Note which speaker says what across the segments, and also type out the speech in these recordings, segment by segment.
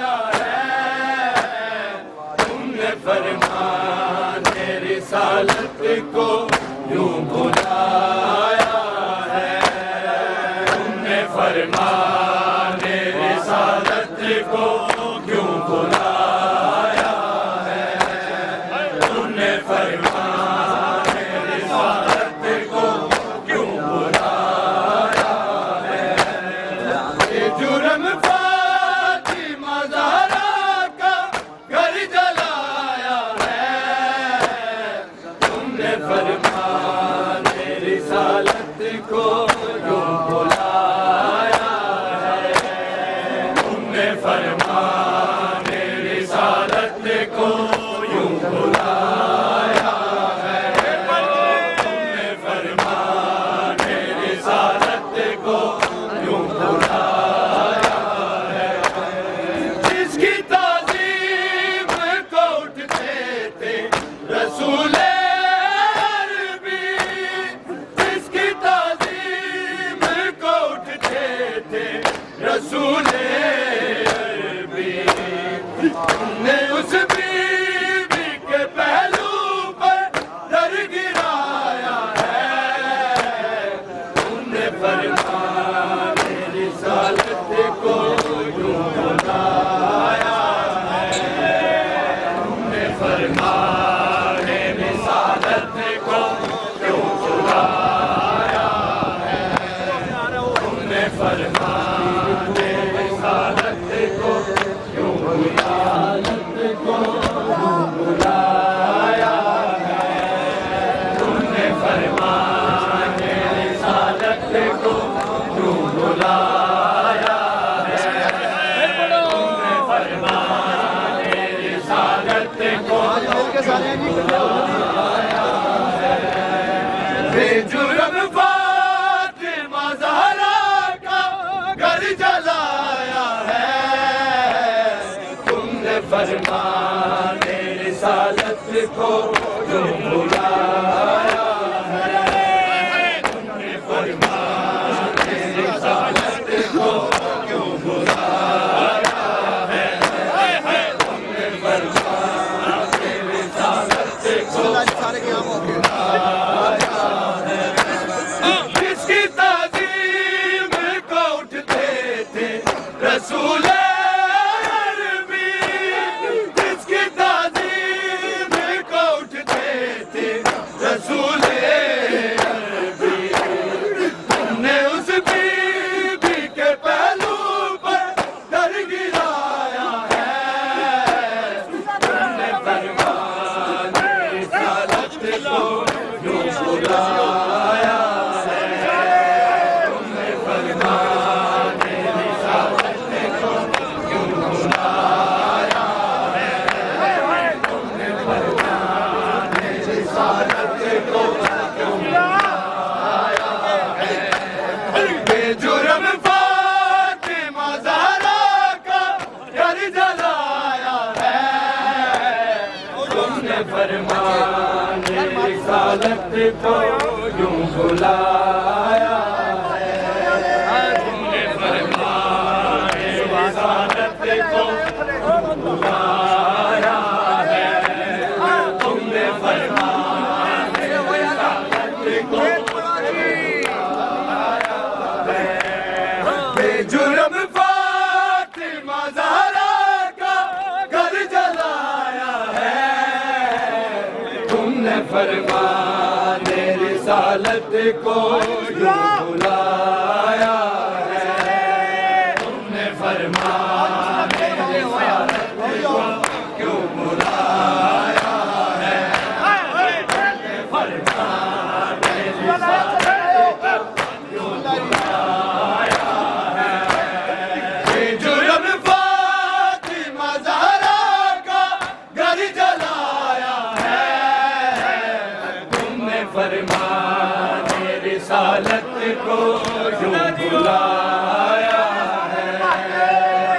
Speaker 1: फरमाने रिसालत को यूं भुलाया है, तुमने फरमाने रिसालत को यूं भुलाया है, तुमने फरमाने रिसालत को यूं भुलाया रिसालत को बेजुर्म फातिमा ज़हरा का घर जलाया है। तुमने फरमाने रिसालत को क्यों बुलाया है। तुमने फरमाने रिसालत को क्यों बुलाया है। तुमने फरमाने रिसालत को जिसकी ताज़ीम को उठते थे रसूल अरबी, जिसकी ताज़ीम को उठते थे रसूल अरबी। तुमने उस बीबी के पहलू पर दर गिराया है। तुमने फरमाने रिसालत को क्यों बुलाया है। तुमने फरमाने रिसालत को क्यों बुलाया है। तुमने फरमाने रिसालत को क्यों बुलाया है। बेजुर्म फातिमा ज़हरा का घर जलाया है। तुमने फरमाने रिसालत को क्यों बुलाया है। तुमने फरमाने रिसालत को बुलाया है। तुमने फरमाने रिसालत को बेजुर्म फातिमा ज़हरा का घर जलाया है। तुमने फरमाने रिसालत को क्यों बुलाया है। तुमने फरमाने रिसालत को क्यों बुलाया है। तुमने फरमाने रिसालत को क्यों बुलाया है। बेजुर्म फातिमा ज़हरा का घर जलाया है। तुमने फरमाने रिसालत को क्यों बुलाया है।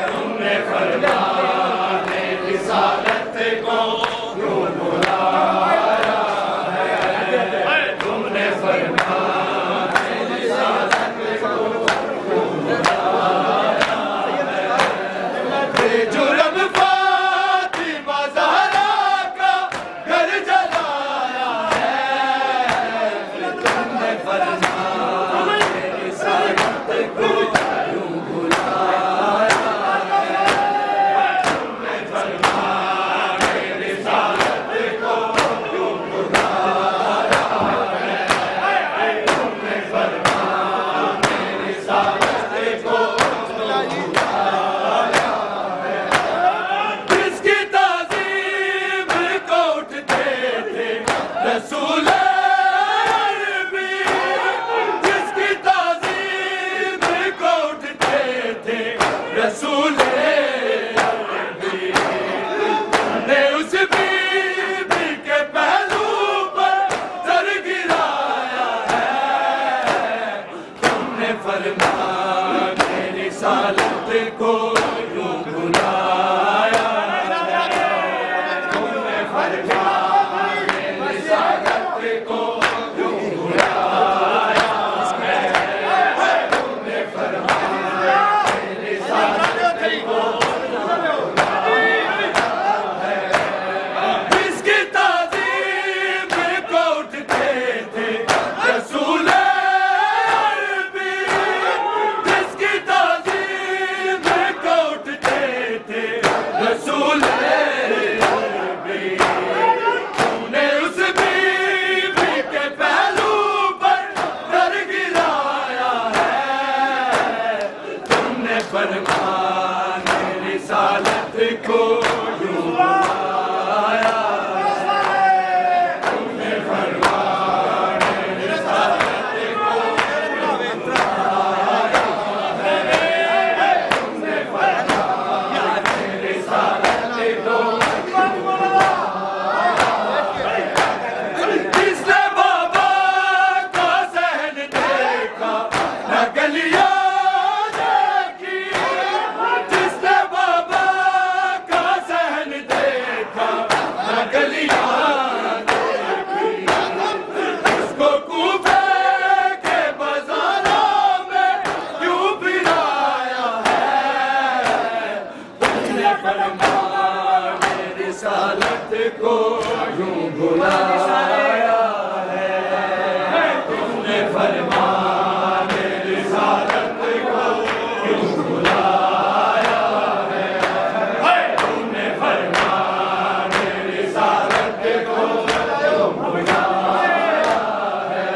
Speaker 1: तुमने फरमाने रिसालत को क्यों बुलाया है। तुमने फरमाने रिसालत को क्यों बुलाया है। बेजुर्म फातिमा ज़हरा का घर जलाया है। तुमने फरमाने रिसालत को क्यों बुलाया है। तुमने फरमाने रिसालत को यूं बुलाया है, तुमने फरमान रिसालत को यूं बुलाया है, तुमने फरमान रिसालत को यूं बुलाया है।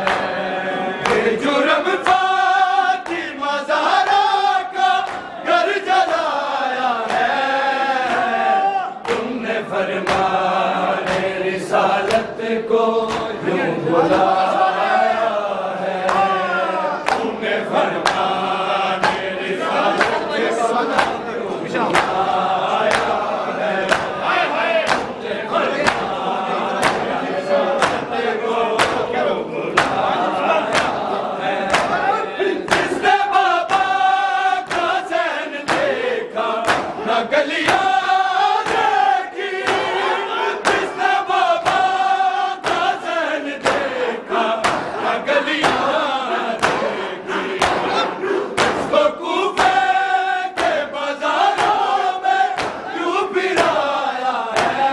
Speaker 1: जुर्म फातिमा ज़हरा का घर जलाया है, तुमने फरमान रिसालत को यूं बुलाया है, तुमने फरमान रिसालत को यूं बुलाया है, तुमने फरमान रिसालत को यूं बुलाया है। जिसने बाबा का ज़हन देखा न गलियां देखी, जिसने बाबा का ज़हन देखा न गलियां देखी, इसको कूफे के बाज़ारों में यूं फिराया है,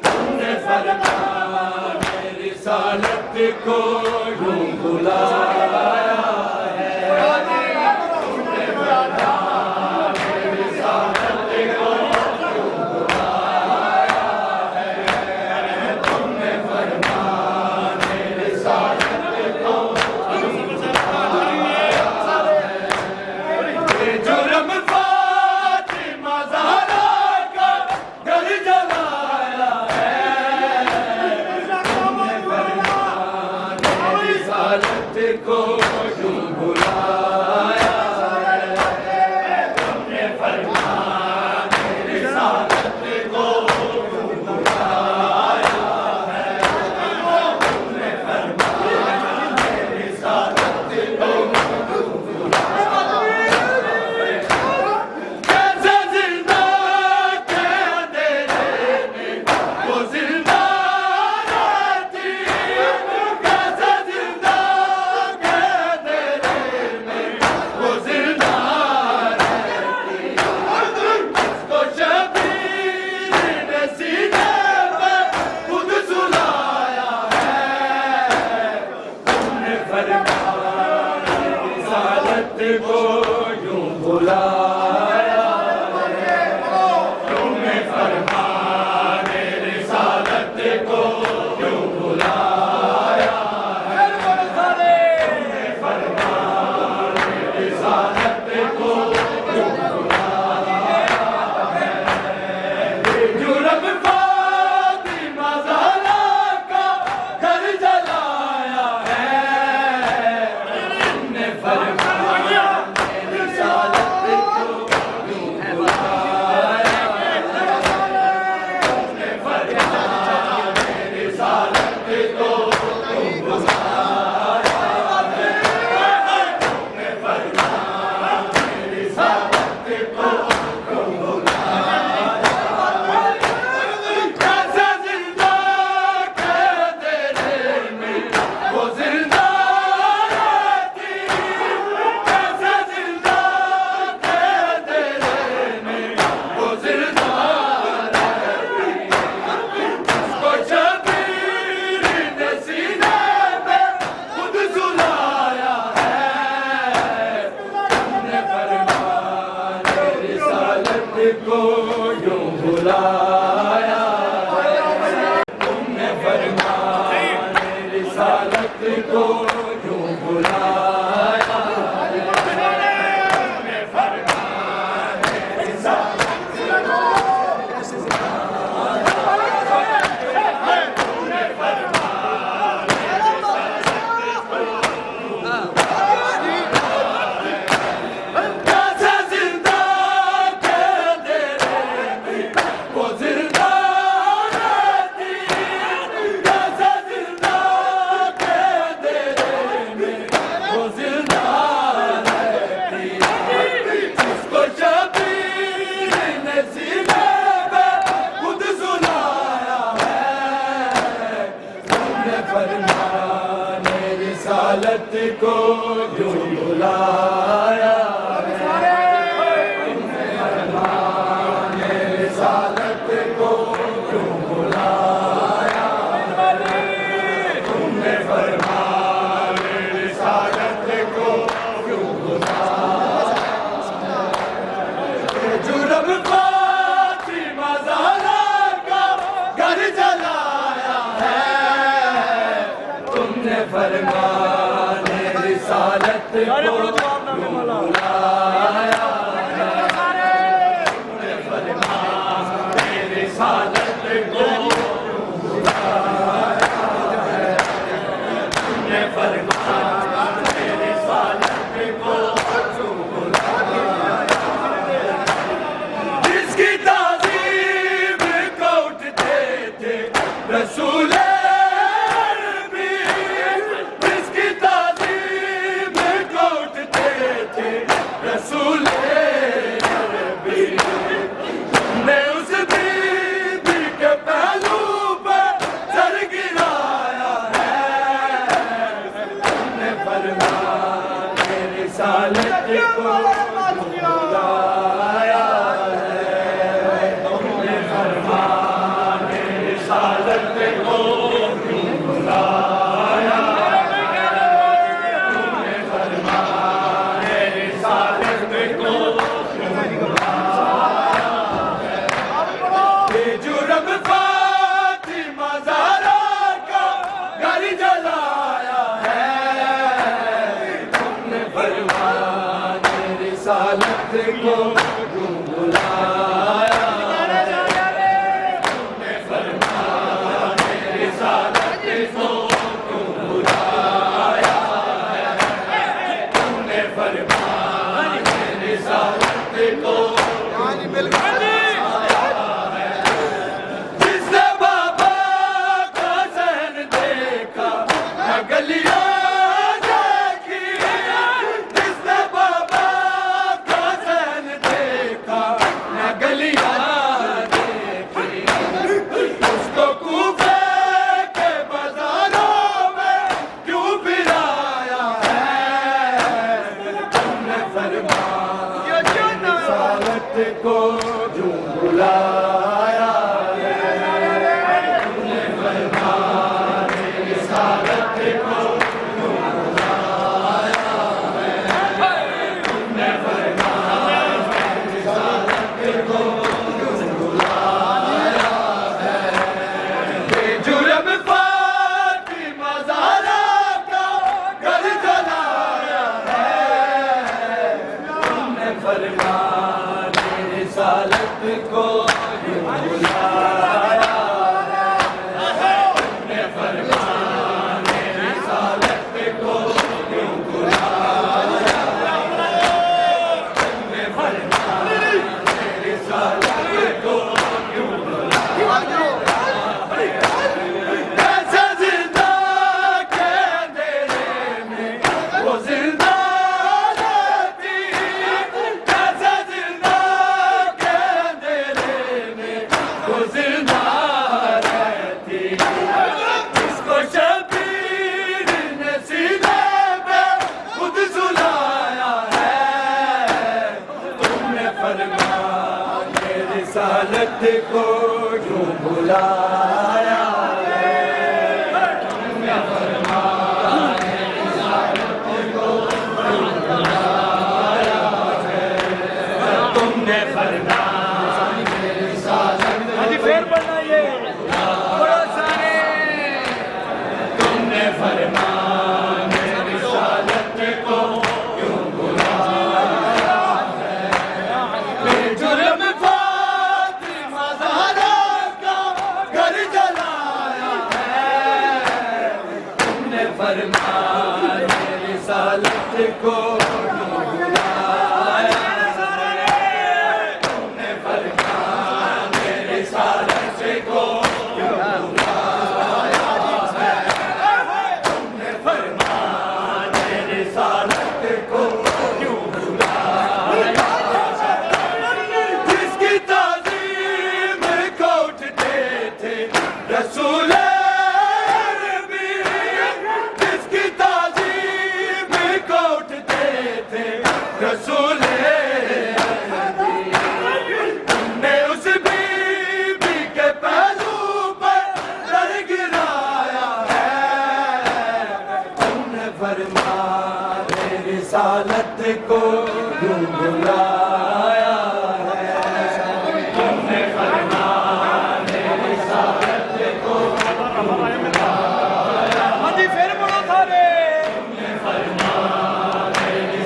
Speaker 1: तुमने फरमान रिसालत को यूं बुलाया है, तुमने फरमान रिसालत को यूं बुलाया है, तुमने फरमान रिसालत को यूं बुलाया है। जुर्म फातिमा ज़हरा का घर जलाया है, तुमने फरमान रिसालत को यूं बुलाया है, तुमने फरमान रिसालत को यूं बुलाया है, तुमने फरमान रिसालत को यूं बुलाया है। कैसे जिंदा के अंधेरे में वो जिंदा रहती, कैसे जिंदा के अंधेरे में वो जिंदा रहती, इसको शबीर ने सीने पे खुद सुलाया है, तुमने फरमान रिसालत को यूं बुलाया है, तुमने फरमान रिसालत को यूं बुलाया है, तुमने फरमान रिसालत को यूं बुलाया है। जुर्म फातिमा ज़हरा का घर जलाया है, तुमने फरमान रिसालत को यूं बुलाया है, तुमने फरमान रिसालत को यूं बुलाया है, तुमने फरमान रिसालत को यूं बुलाया है। कैसे जिंदा के अंधेरे में वो जिंदा रहती, कैसे जिंदा के अंधेरे में वो जिंदा रहती, इसको शबीर ने सीने पे खुद सुलाया है, तुमने फरमान रिसालत को यूं बुलाया है, तुमने फरमान रिसालत को यूं बुलाया है, तुमने फरमान रिसालत को तुमने फरमान रिसालत को कैसे जिंदा के अंधेरे में वो जिंदा रहती, कैसे जिंदा के अंधेरे में वो जिंदा रहती, जिसको शबीर ने सीने पे खुद सुलाया है, तुमने फरमान रिसालत को यूं बुलाया है, तुमने फरमान रिसालत सारे बड़ो जवाब नामे वाला
Speaker 2: रसूल अरबी जिसकी ताज़ीम को उठते थे रसूल अरबी ने उस बीबी के पहलू पर सर गिराया है तुमने फरमाया रिसालत को बुलाया है तुमने फरमाया रिसालत को बुलाया तुमने फरमाया रिसालत को जुर्म फातिमा ज़हरा का घर जलाया है तुमने फरमाया रिसालत को बुलाया तुमने फरमाया रिसालत को बुलाया तुमने फरमाया रिसालत को जिसने बाबा का सहन देखा न गलियां देखी जिसने बाबा का सहन देखा न गलियां देखी उसको कूफे के बाजारों में क्यों फिराया है तुमने फरमाया रिसालत को क्यों बुलाया तुमने फरमाया रिसालत को क्यों बुलाया तुमने फरमाया रिसालत को क्यों बुलाया जुर्म फातिमा ज़हरा का घर जलाया है तुमने फरमाया रिसालत को क्यों बुलाया तुमने फरमाया रिसालत को क्यों बुलाया तुमने फरमाया रिसालत को क्यों बुलाया ऐसा जिंदा के अंधेरे में वो जिंदा रहती ऐसा जिंदा के अंधेरे में वो जिंदा रहती इसको शबीर ने सीने पे खुद सुलाया है तुमने फरमाया रिसालत को क्यों बुलाया तुमने फरमाया रिसालत को क्यों बुलाया तुमने फरमाया रिसालत
Speaker 1: हाजी फिर पढ़ना ये बड़ो सारे
Speaker 2: तुमने फरमाया रिसालत को क्यों बुलाया जुर्म फातिमा ज़हरा का घर जलाया है तुमने फरमाया रिसालत को क्यों बुलाया तुमने फरमाया रिसालत को क्यों बुलाया तुमने फरमाया रिसालत को क्यों बुलाया जिसकी ताज़ीम को उठते थे रसूल अरबी जिसकी ताज़ीम को उठते थे रसूल अरबी तुमने उस बीबी के पहलू पर सर गिराया है तुमने फरमाया रिसालत को क्यों बुलाया तुमने फरमाया रिसालत को
Speaker 1: हाजी फिर बड़ो सारे
Speaker 2: तुमने फरमाया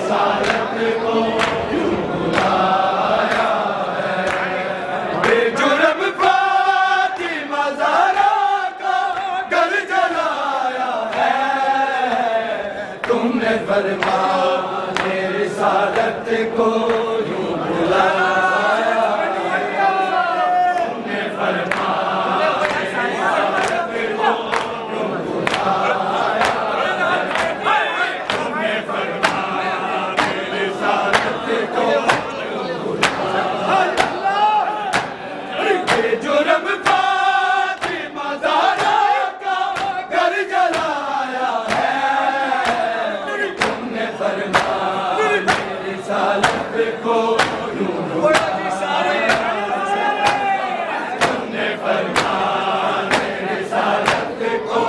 Speaker 2: फरमान रिसालत को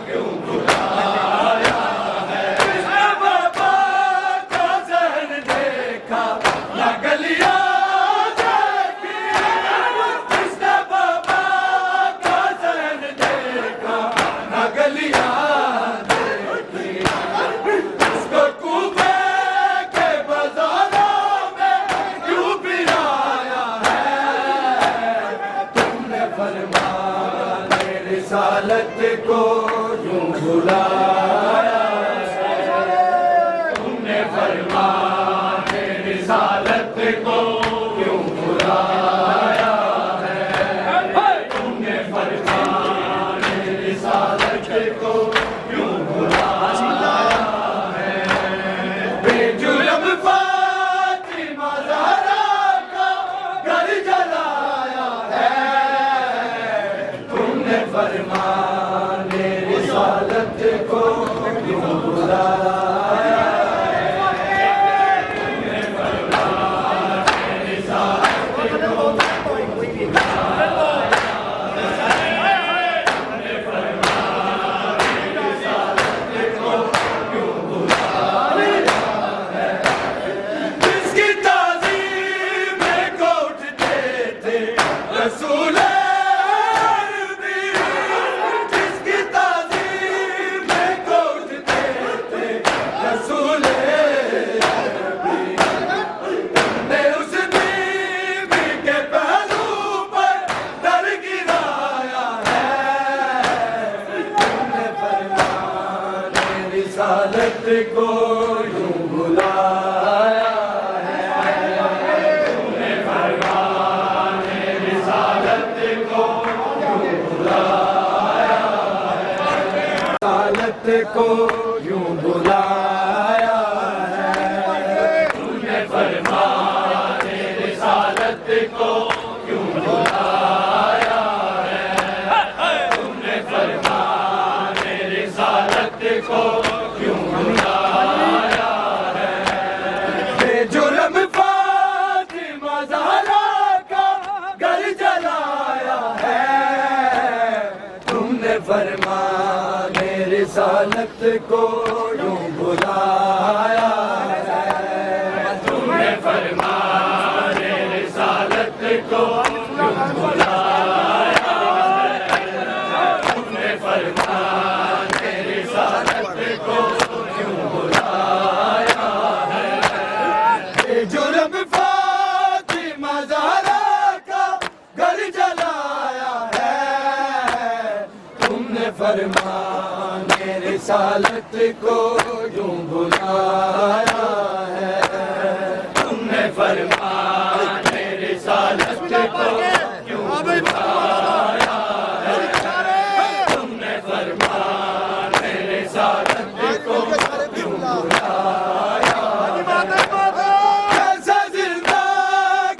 Speaker 2: क्यों बुलाया है? किसने बाबा का ज़हन देखा न गलियां देखी? किसने बाबा का ज़हन देखा न गलियां देखी? इसको कूबे के बाजारों में क्यों पिलाया है? तुमने फरमान रिसालत को यूं बुलाया है। तुमने फरमान रिसालत को क्यों बुलाया है? तुमने फरमान रिसालत को क्यों बुलाया है? बेजुर्म फातिमा ज़हरा का घर जलाया है। तुमने फरमान रिसालत को क्यों बुलाया है? तुमने फरमान रिसालत को क्यों जिसकी ताज़ीम में कोटते थे रसूल अरबी, जिसकी ताज़ीम में कोटते थे रसूल अरबी, ने उस बीवी के पहलू पर दर गिराया है। तुमने फरमान रिसालत को यूं बुलाया है। तुमने फरमान रिसालत को यूं बुलाया है। रिसालत को यूं बुलाया है। तुमने फरमान रिसालत को क्यों बुलाया है? तुमने फरमान रिसालत को क्यों बुलाया है? बेजुर्म फातिमा ज़हरा का घर जलाया है। तुमने फरमान रिसालत को यूं बुलाया है। तुमने फरमान रिसालत को क्यों बुलाया है? तुमने फरमान रिसालत को क्यों बुलाया है? बेजुर्म फातिमा ज़हरा का घर जलाया है। तुमने फरमान रिसालत को यूं बुलाया है। तुमने फरमान रिसालत को क्यों बुलाया है? तुमने फरमान रिसालत को क्यों बुलाया है? कैसे जिंदा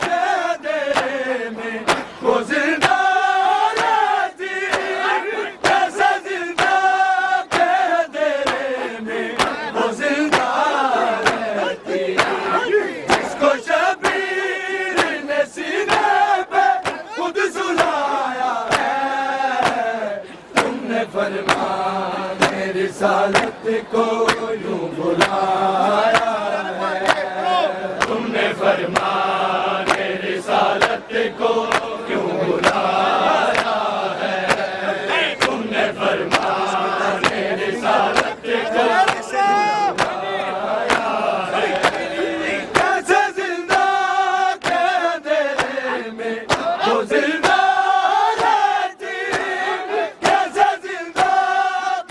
Speaker 2: के अंधेरे में वो जिंदा रहती? कैसे जिंदा के अंधेरे में वो जिंदा रहती? जिसको शबीर ने सीने पे खुद सुलाया है। तुमने फरमान रिसालत को यूं बुलाया है। तुमने फरमान रिसालत को क्यों बुलाया है? तुमने फरमान रिसालत को कैसे जिंदा के अंधेरे में वो जिंदा रहती? कैसे जिंदा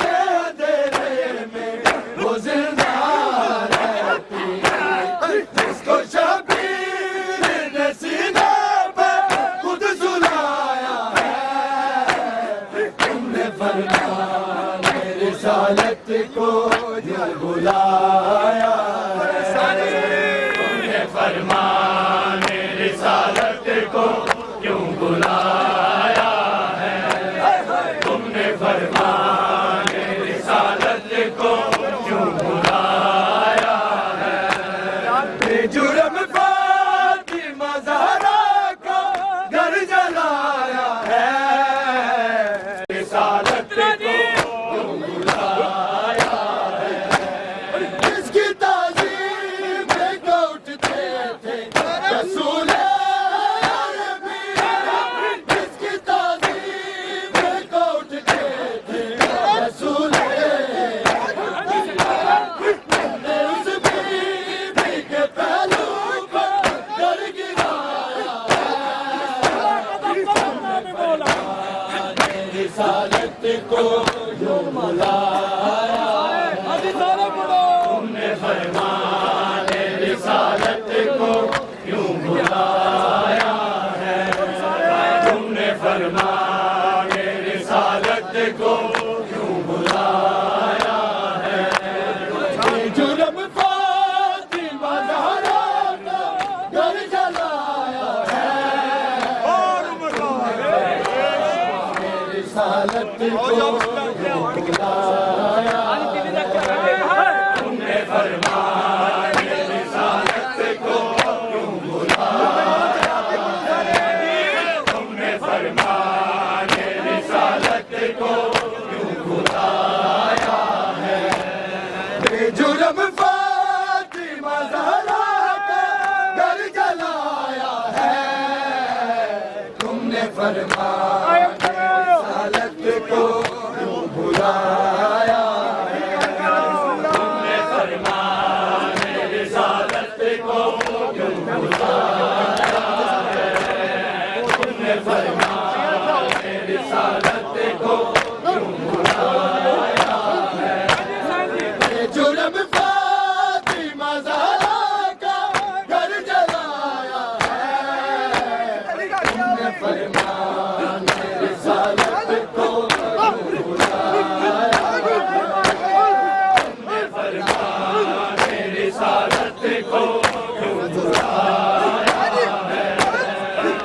Speaker 2: के अंधेरे में वो जिंदा रहती? जिसको शबीर ने सीने पे खुद सुलाया है। तुमने फरमान रिसालत को यूं बुलाया है। तुमने फरमान रिसालत को क्यों बुलाया है? तुमने फरमान रिसालत को क्यों बुलाया है? बेजुर्म फातिमा ज़हरा का घर जलाया है। रिसालत को यूं बुलाया
Speaker 1: अभी सारे पढ़ो
Speaker 2: तुमने फरमान रिसालत को यूं बुलाया है तुमने फरमान रिसालत को यूं बुलाया है जुर्म फातिमा ज़हरा का घर जलाया है रिसालत को यूं बुलाया तुमने फरमान रिसालत को यूं बुलाया तुमने फरमान रिसालत को यूं बुलाया है बेजुर्म फातिमा ज़हरा का घर जलाया है तुमने फरमान रिसालत को यूं बुलाया तुमने फरमान रिसालत को यूं बुलाया है तुमने फरमान रिसालत को यूं बुलाया है जुर्म फातिमा ज़हरा का घर जलाया है तुमने फरमान रिसालत को यूं बुलाया तुमने फरमान रिसालत को यूं बुलाया है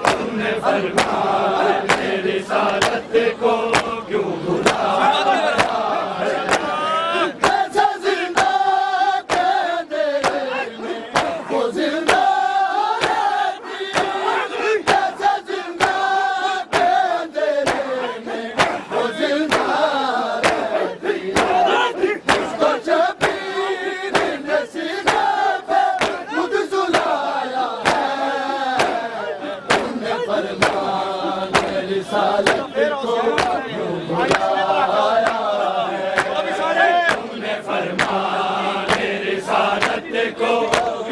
Speaker 2: तुमने फरमान रिसालत को यूं बुलाया कैसा जिंदा के अंधेरे में वो जिंदा रहती कैसा जिंदा के अंधेरे में वो जिंदा रहती उसको शबीर ने सीने पे खुद सुलाया है तुमने फरमान रिसालत को यूं बुलाया है तुमने फरमान रिसालत को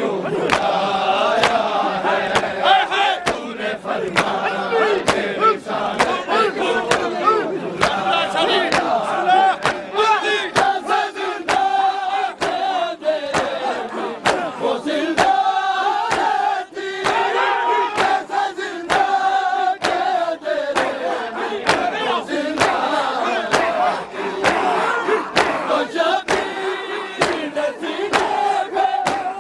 Speaker 2: यूं बुलाया है तुमने फरमान रिसालत को यूं बुलाया कैसा जिंदा के अंधेरे में वो जिंदा रहती कैसा जिंदा के अंधेरे में वो जिंदा रहती तो शबीर ने सीने पे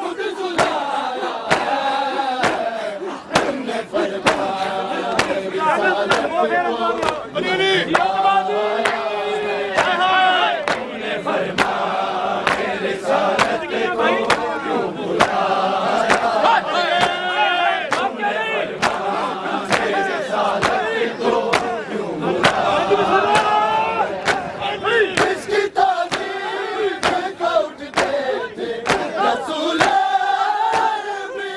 Speaker 2: खुद सुलाया है तुमने फरमान रिसालत को तुमने फरमान रिसालत को यूं बुलाया तुमने फरमान रिसालत को यूं बुलाया इसकी ताज़ीम को उठते थे रसूल अरबी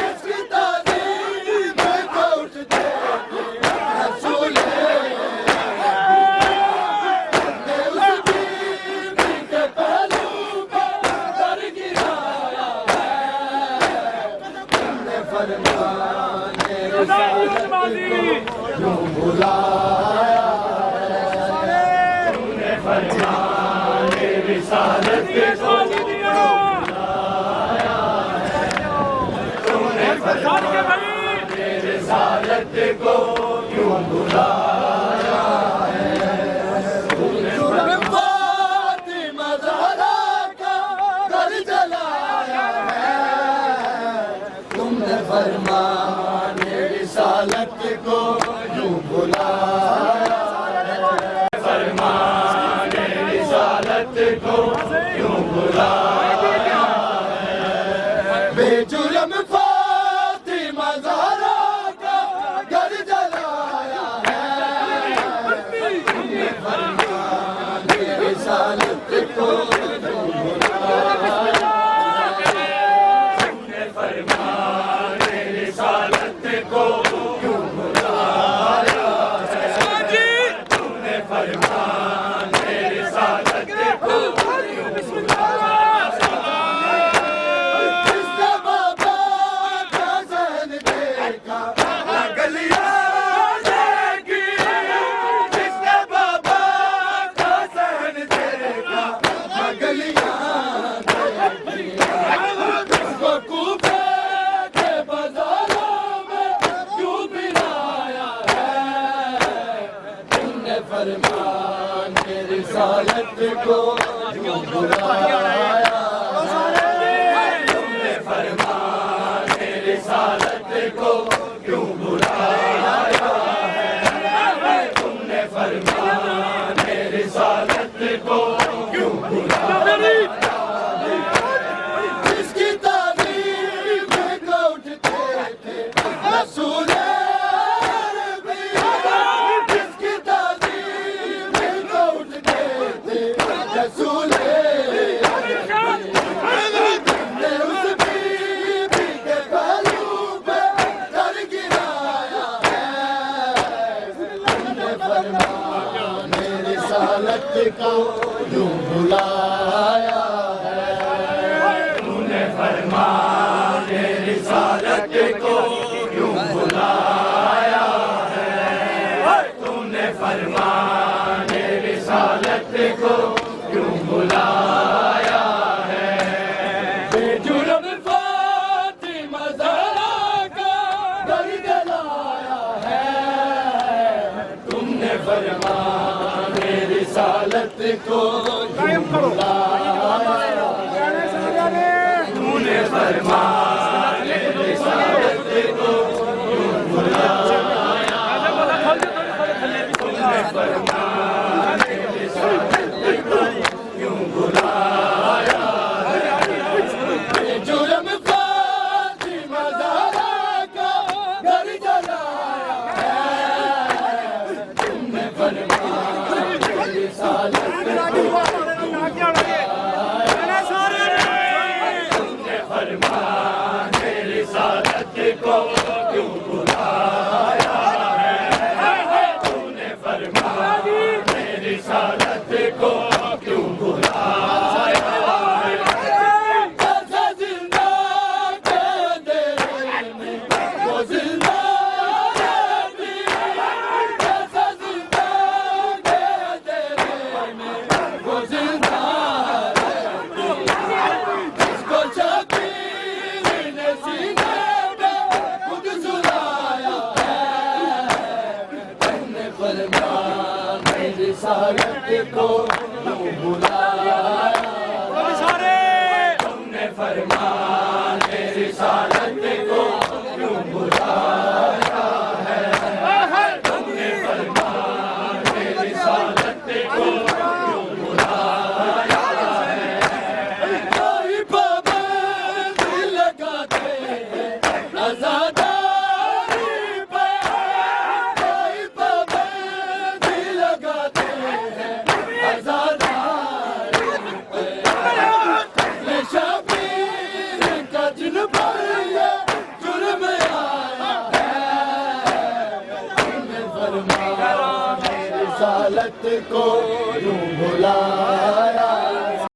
Speaker 2: इसकी ताज़ीम को उठते थे रसूल ने उस बीवी के पहलू पे सर गिराया है तुमने फरमान रिसालत को यूं बुलाया तुमने फरमान रिसालत को तुमने फरमान रिसालत को यूं बुलाया है तुमने फातिमा ज़हरा का घर जलाया है तुमने फरमान रिसालत को यूं बुलाया फरमान रिसालत को यूं बुलाया बेजुर्म फातिमा ज़हरा का घर जलाया है तुमने फरमान रिसालत को यूं बुलाया तुमने फरमान रिसालत को यूं बुलाया तुमने फरमान रिसालत को यूं बुलाया किसने बाबा का ज़हन देखा गलियां देखी फरमान रिसालत को क्यों बुलाया, तुमने फरमान रिसालत को क्यों बुलाया है, तुमने फरमान रिसालत को क्यों बुलाया है। जिसकी तारीफ को उठते थे रसूल अरबी, जिसकी तारीफ को उठते थे रसूल अरबी, तुमने उस बीबी के पहलू पे सर गिराया है, तुमने फरमान रिसालत को क्यों बुलाया है, तूने फरमान रिसालत को क्यों बुलाया है, तूने फरमान रिसालत को क्यों बुलाया है। बेजुर्म फातिमा ज़हरा का घर जलाया है, तुमने फरमान रिसालत को क्यों बुलाया है, तूने फरमान रिसालत को क्यों बुलाया है, तूने फरमान रिसालत को क्यों बुलाया है। जुर्म फातिमा ज़हरा का घर जलाया है, तुमने फरमान रिसालत को फरमान रिसालत को क्यों बुलाया है, तूने फरमान रिसालत को क्यों बुलाया है। जैसा जिंदा के अंधेरे में वो जिंदा रहती, जैसा जिंदा के अंधेरे में वो जिंदा रहती, जिसको शबीर ने सीने में खुद सुलाया है, तुमने फरमान रिसालत को क्यों बुलाया है, तुमने फरमान रिसालत को क्यों बुलाया है, तुमने फरमान रिसालत को क्यों बुलाया है। कोई पाबंदी लगाते हैं आज़ादारी पे, कोई पाबंदी लगाते हैं आज़ादारी पे, ये शबीर का जिन पर ये जुर्म आया है, तुमने फरमान रिसालत को क्यों बुलाया है।